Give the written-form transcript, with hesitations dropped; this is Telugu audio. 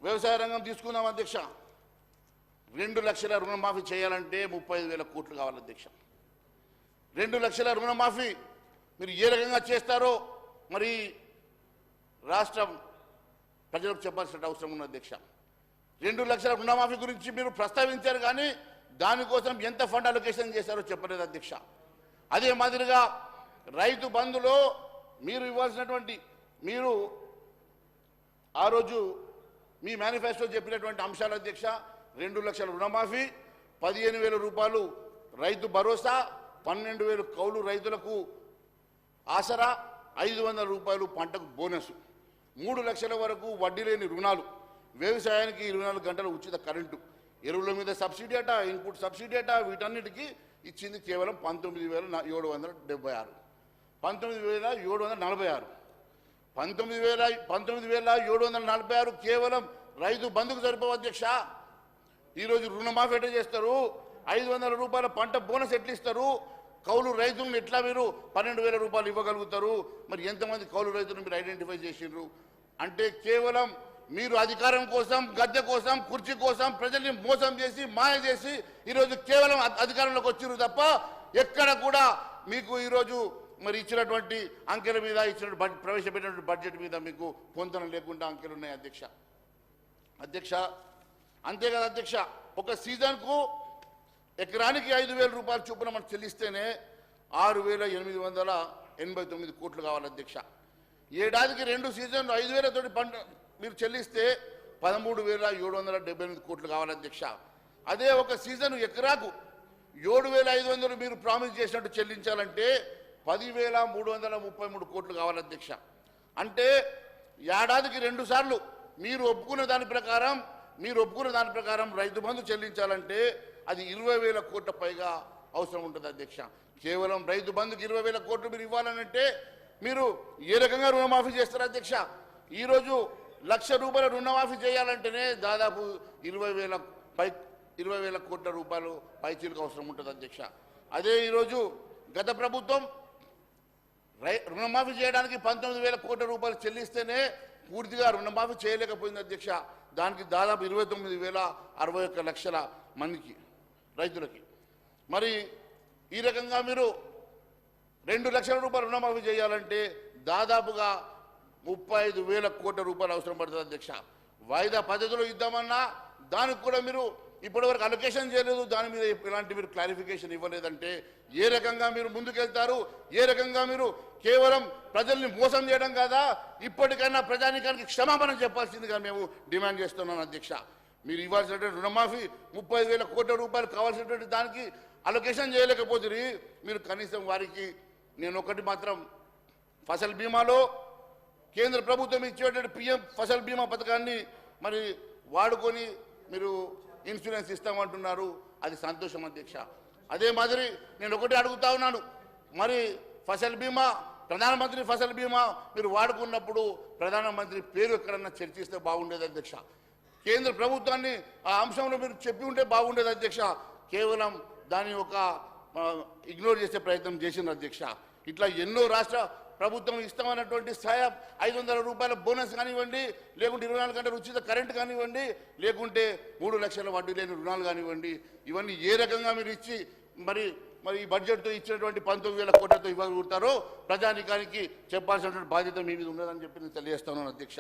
వ్యవసాయ రంగం తీసుకుందాం అధ్యక్ష. 2 లక్షల రుణమాఫీ చేయాలంటే 35,000 కోట్లు కావాలి అధ్యక్ష. 2 లక్షల రుణమాఫీ మీరు ఏ రకంగా చేస్తారో మరి రాష్ట్రం ప్రజలకు చెప్పాల్సిన అవసరం ఉంది అధ్యక్ష. 2 లక్షల రుణమాఫీ గురించి మీరు ప్రస్తావించారు, కానీ దానికోసం ఎంత ఫండ్ అలొకేషన్ చేశారో చెప్పలేదు అధ్యక్ష. అదే మాదిరిగా రైతు బంధులో మీరు ఇవ్వాల్సినటువంటి, మీరు ఆ రోజు మీ మేనిఫెస్టో చెప్పినటువంటి అంశాలు అధ్యక్ష, 2 లక్షల రుణమాఫీ, 15,000 రూపాయలు రైతు భరోసా, 12,000 కౌలు రైతులకు ఆసరా, 500 రూపాయలు పంటకు బోనస్, 3 లక్షల వరకు వడ్డీ లేని రుణాలు, వ్యవసాయానికి 24 గంటల ఉచిత కరెంటు, ఎరువుల మీద సబ్సిడీ అట, ఇన్పుట్ సబ్సిడీ అట, వీటన్నిటికీ ఇచ్చింది కేవలం 19,776, 19,746, 19,746 కేవలం రైతు బంధుకు సరిపోవు అధ్యక్ష. ఈరోజు రుణమాఫీ ఎట్లా చేస్తారు, 500 రూపాయల పంట బోనస్ ఎట్లా ఇస్తారు, కౌలు రైతులను ఎట్లా మీరు 12,000 రూపాయలు ఇవ్వగలుగుతారు? మరి ఎంతమంది కౌలు రైతులను మీరు ఐడెంటిఫై చేసిండ్రు అంటే కేవలం మీరు అధికారం కోసం, గద్దె కోసం, కుర్చీ కోసం ప్రజల్ని మోసం చేసి, మాయ చేసి ఈరోజు కేవలం అధికారంలోకి వచ్చిర్రు తప్ప ఎక్కడ కూడా మీకు ఈరోజు మరి ఇచ్చినటువంటి అంకెల మీద, ప్రవేశపెట్టినటువంటి బడ్జెట్ మీద మీకు పొంతన లేకుండా అంకెలు ఉన్నాయి అధ్యక్ష. అంతేకాదు అధ్యక్ష, ఒక సీజన్కు ఎకరానికి 5,000 రూపాయలు చొప్పున మనం చెల్లిస్తేనే 6,889 కోట్లు కావాలి అధ్యక్ష. ఏడాదికి 2 సీజన్లు 5,000 తోటి పంట మీరు చెల్లిస్తే 13,778 కోట్లు కావాలి అధ్యక్ష. అదే ఒక సీజన్ ఎకరాకు 7,500 మీరు ప్రామిస్ చేసినట్టు చెల్లించాలంటే 10,333 కోట్లు కావాలి అధ్యక్ష. అంటే ఏడాదికి 2 సార్లు మీరు ఒప్పుకున్న దాని ప్రకారం రైతు బంధు చెల్లించాలంటే అది 20,000 కోట్ల పైగా అవసరం ఉంటుంది అధ్యక్ష. కేవలం రైతు బంధుకి 20,000 కోట్లు మీరు ఇవ్వాలనంటే మీరు ఏ రకంగా రుణమాఫీ చేస్తారు అధ్యక్ష? ఈరోజు 1,00,000 రూపాయల రుణమాఫీ చేయాలంటేనే దాదాపు 20,000 కోట్ల రూపాయలు పైచీలకు అవసరం ఉంటుంది అధ్యక్ష. అదే ఈరోజు గత ప్రభుత్వం రుణమాఫీ చేయడానికి 19,000 కోట్ల రూపాయలు చెల్లిస్తేనే పూర్తిగా రుణమాఫీ చేయలేకపోయింది అధ్యక్ష. దానికి దాదాపు 29,061 లక్షల మందికి రైతులకి. మరి ఈ రకంగా మీరు 2 లక్షల రూపాయలు రుణమాఫీ చేయాలంటే దాదాపుగా 35,000 కోట్ల రూపాయలు అవసరం పడుతుంది అధ్యక్ష. వాయిదా పద్ధతిలో ఇద్దామన్నా దానికి కూడా మీరు ఇప్పటివరకు అలొకేషన్ చేయలేదు, దాని మీద ఎలాంటి మీరు క్లారిఫికేషన్ ఇవ్వలేదంటే ఏ రకంగా మీరు ముందుకెళ్తారు? ఏ రకంగా మీరు కేవలం ప్రజల్ని మోసం చేయడం కాదా? ఇప్పటికైనా ప్రజానీకానికి క్షమాపణ చెప్పాల్సిందిగా మేము డిమాండ్ చేస్తున్నాం అధ్యక్ష. మీరు ఇవ్వాల్సినటువంటి రుణమాఫీ 35,000 కోట్ల రూపాయలు కావాల్సినటువంటి దానికి అలొకేషన్ చేయలేకపోతుంది. మీరు కనీసం వారికి నేను ఒకటి మాత్రం, ఫసల్ బీమాలో కేంద్ర ప్రభుత్వం ఇచ్చేటువంటి PM ఫసల్ బీమా పథకాన్ని మరి వాడుకొని మీరు ఇన్సూరెన్స్ ఇస్తామంటున్నారు, అది సంతోషం అధ్యక్ష. అదే మాదిరి నేను ఒకటి అడుగుతా ఉన్నాను, మరి ఫసల్ బీమా, ప్రధానమంత్రి ఫసల్ బీమా మీరు వాడుకున్నప్పుడు ప్రధానమంత్రి పేరు ఎక్కడన్నా చర్చిస్తే బాగుండేది అధ్యక్ష. కేంద్ర ప్రభుత్వాన్ని ఆ అంశంలో మీరు చెప్పి ఉంటే బాగుండేది అధ్యక్ష. కేవలం దాన్ని ఒక ఇగ్నోర్ చేసే ప్రయత్నం చేసింది అధ్యక్ష. ఇట్లా ఎన్నో రాష్ట్ర ప్రభుత్వం ఇస్తామన్నటువంటి సాయం 500 రూపాయల బోనస్ కానివ్వండి, లేకుంటే 24 గంటల ఉచిత కరెంటు కానివ్వండి, లేకుంటే 3 లక్షల వడ్డీ లేని రుణాలు కానివ్వండి, ఇవన్నీ ఏ రకంగా మీరు ఇచ్చి మరి ఈ బడ్జెట్తో ఇచ్చినటువంటి 19,000 కోట్లతో ఇవ్వగలుగుతారో ప్రజానీకానికి చెప్పాల్సినటువంటి బాధ్యత మీ మీద ఉన్నదని చెప్పి నేను తెలియజేస్తున్నాను అధ్యక్ష.